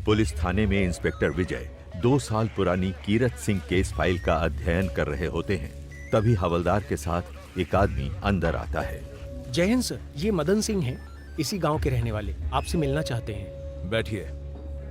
Police थाने में inspector विजय 2 साल पुरानी कीरत सिंह केस फाइल का अध्ययन कर रहे होते हैं। तभी हवलदार के साथ एक आदमी अंदर आता है। जय हिंद सर, ये मदन सिंह हैं, इसी गांव के रहने वाले, आपसे मिलना चाहते हैं। बैठिए,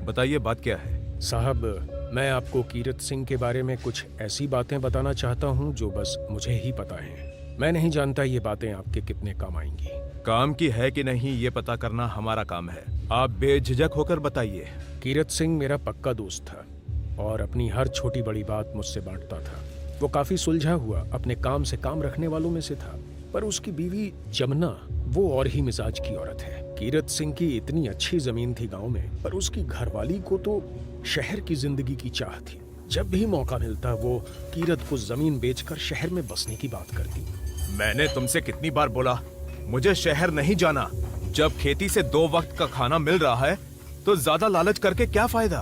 बताइए बात क्या है। साहब, मैं आपको कीरत सिंह के बारे में कुछ ऐसी बातें बताना चाहता हूँ जो बस मुझे ही पता है। मैं नहीं जानता ये बातें आपके कितने काम आएंगी। काम की है कि नहीं ये पता करना हमारा काम है। आप बेझिझक होकर बताइए। कीरत सिंह मेरा पक्का दोस्त था और अपनी हर छोटी बड़ी बात मुझसे बांटता था। वो काफी सुलझा हुआ, अपने काम से काम रखने वालों में से था। पर उसकी बीवी जमुना वो और ही मिजाज की औरत है। कीरत सिंह की इतनी अच्छी जमीन थी गांव में, पर उसकी घरवाली को तो शहर की जिंदगी की चाह थी। जब भी मौका मिलता वो कीरत को जमीन बेचकर शहर में बसने की बात करती। मैंने तुमसे कितनी बार बोला मुझे शहर नहीं जाना। जब खेती से 2 वक्त का खाना मिल रहा है तो ज्यादा लालच करके क्या फायदा।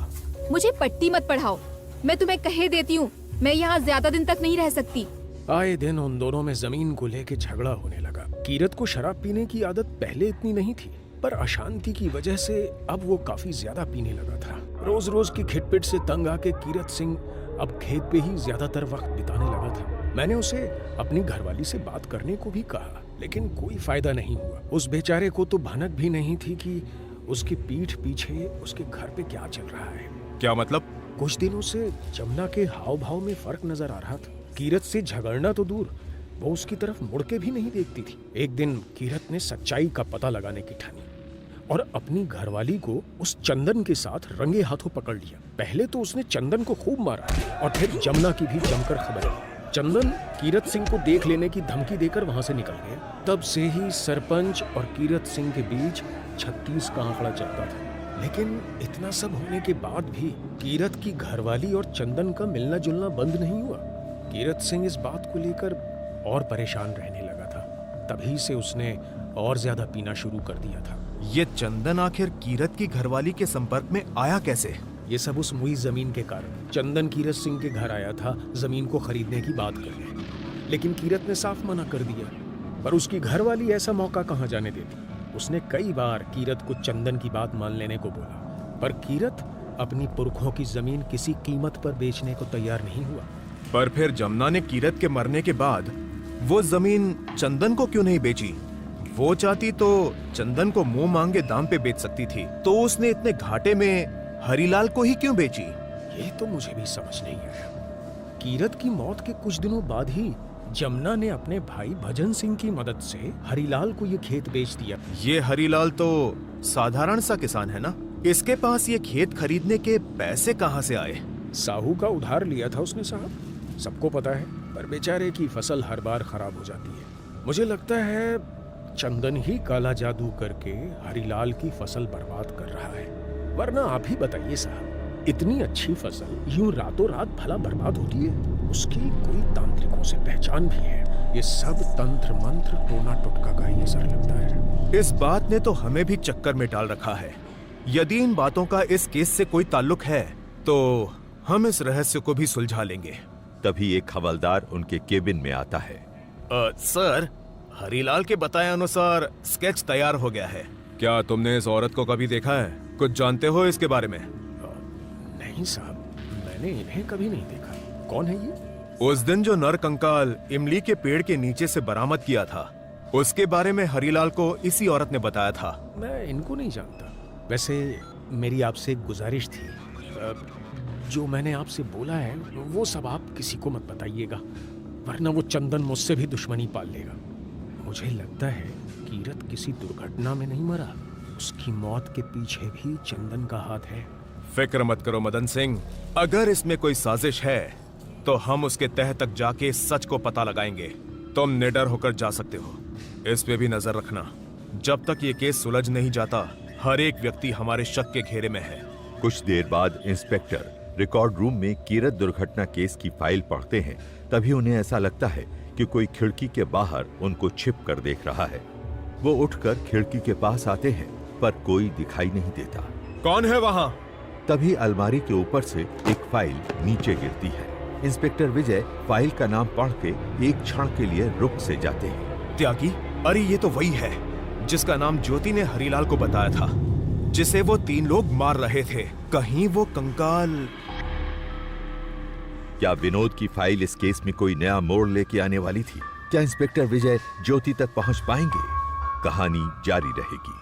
मुझे पट्टी मत पढ़ाओ, मैं तुम्हें कहे देती हूँ, मैं यहाँ ज्यादा दिन तक नहीं रह सकती। आए दिन उन दोनों में जमीन को लेके झगड़ा होने लगा। कीरत को शराब पीने की आदत पहले इतनी नहीं थी, पर अशांति की वजह से अब वो काफी ज्यादा पीने लगा था। रोज रोज की खिटपिट से तंग आके कीरत सिंह अब खेत पे ही ज्यादातर वक्त बिताने लगा था। मैंने उसे अपनी घरवाली से बात करने को भी कहा, लेकिन कोई फायदा नहीं हुआ। उस बेचारे को तो भनक भी नहीं थी कि उसकी पीठ पीछे उसके घर पे क्या चल रहा है। क्या मतलब? कुछ दिनों से जमुना के हाव भाव में फर्क नजर आ रहा था। कीरत से झगड़ना तो दूर, वो उसकी तरफ मुड़ के भी नहीं देखती थी। एक दिन कीरत ने सच्चाई का पता लगाने की ठानी और अपनी घरवाली को उस चंदन के साथ रंगे हाथों पकड़ लिया। पहले तो उसने चंदन को खूब मारा और फिर जमुना की भी जमकर खबर ली। चंदन कीरत सिंह को देख लेने की धमकी देकर वहां से निकल गया। तब से ही सरपंच और कीरत सिंह के बीच 36 का आंकड़ा चलता था। लेकिन इतना सब होने के बाद भी कीरत की घरवाली और चंदन का मिलना जुलना बंद नहीं हुआ। कीरत सिंह इस बात को लेकर और परेशान रहने लगा था। तभी से उसने और ज्यादा पीना शुरू कर दिया था। ये चंदन आखिर कीरत की घरवाली के संपर्क में आया कैसे? ये सब उस मुई जमीन के कारण। चंदन कीरत सिंह के घर आया था जमीन को खरीदने की बात करने, लेकिन कीरत ने साफ मना कर दिया। पर उसकी घरवाली ऐसा मौका कहाँ जाने देती। उसने कई बार कीरत को चंदन की बात मान लेने को बोला, पर कीरत अपनी पुरखों की जमीन किसी कीमत पर बेचने को तैयार नहीं हुआ। पर फिर जमुना ने कीरत के मरने के बाद वो जमीन चंदन को क्यों नहीं बेची? वो चाहती तो चंदन को मुंह मांगे दाम पे बेच सकती थी, तो उसने इतने घाटे में हरीलाल को ही क्यों बेची? ये तो मुझे भी समझ नहीं आया। कीरत की मौत के कुछ दिनों बाद ही जमुना ने अपने भाई भजन सिंह की मदद से हरीलाल को ये खेत बेच दिया। ये हरीलाल तो साधारण सा किसान है ना, इसके पास ये खेत खरीदने के पैसे कहाँ से आए? साहू का उधार लिया था उसने साहब, सबको पता है। पर बेचारे की फसल हर बार खराब हो जाती है। मुझे लगता है चंदन ही काला जादू करके हरीलाल की फसल बर्बाद कर रहा है। वरना आप ही बताइए साहब, इतनी अच्छी फसल यूं रातों रात भला बर्बाद होती है? उसकी कोई तांत्रिकों से पहचान भी है। ये सब तंत्र मंत्र टोना टुटका का ही असर लगता है। इस बात ने तो हमें भी चक्कर में डाल रखा है। यदि इन बातों का इस केस से कोई ताल्लुक है तो हम इस रहस्य को भी सुलझा लेंगे। तभी एक हवलदार उनके केबिन में आता है। सर, हरीलाल के बताए अनुसार स्केच तैयार हो गया है। क्या तुमने इस औरत को कभी देखा है? कुछ जानते हो इसके बारे में? नहीं साहब, मैंने इन्हें कभी नहीं देखा। कौन है ये? उस दिन जो नर कंकाल इमली के पेड़ के नीचे से बरामद किया था, उसके बारे में हरीलाल को इसी औरत ने बताया था। मैं इनको नहीं जानता। वैसे मेरी आपसे एक गुजारिश थी, जो मैंने आपसे बोला है वो सब आप किसी को मत बताइएगा, वरना वो चंदन मुझसे भी दुश्मनी पाल लेगा। मुझे लगता है कीरत किसी दुर्घटना में नहीं मरा, उसकी मौत के पीछे भी चंदन का हाथ है। फिक्र मत करो मदन सिंह, अगर इसमें कोई साजिश है तो हम उसके तह तक जाके सच को पता लगाएंगे। तुम निडर होकर जा सकते हो, इस पे भी नजर रखना। जब तक ये केस सुलझ नहीं जाता, हर एक व्यक्ति हमारे शक के घेरे में है। कुछ देर बाद इंस्पेक्टर रिकॉर्ड रूम में कीरत दुर्घटना केस की फाइल पढ़ते हैं। तभी उन्हें ऐसा लगता है कि कोई खिड़की के बाहर उनको छिप कर देख रहा है। वो उठकर खिड़की के पास आते हैं, पर कोई दिखाई नहीं देता। कौन है वहां? तभी अलमारी के ऊपर से एक फाइल नीचे गिरती है। इंस्पेक्टर विजय फाइल का नाम पढ़ के एक क्षण के लिए रुक से जाते हैं। त्यागी? अरे ये तो वही है जिसका नाम ज्योति ने हरीलाल को बताया था। जिसे वो 3 लोग मार रहे थे। कहीं वो कंकाल। क्या विनोद की फाइल इस केस में कोई नया मोड़ लेके आने वाली थी? क्या इंस्पेक्टर विजय ज्योति तक पहुंच पाएंगे? कहानी जारी रहेगी।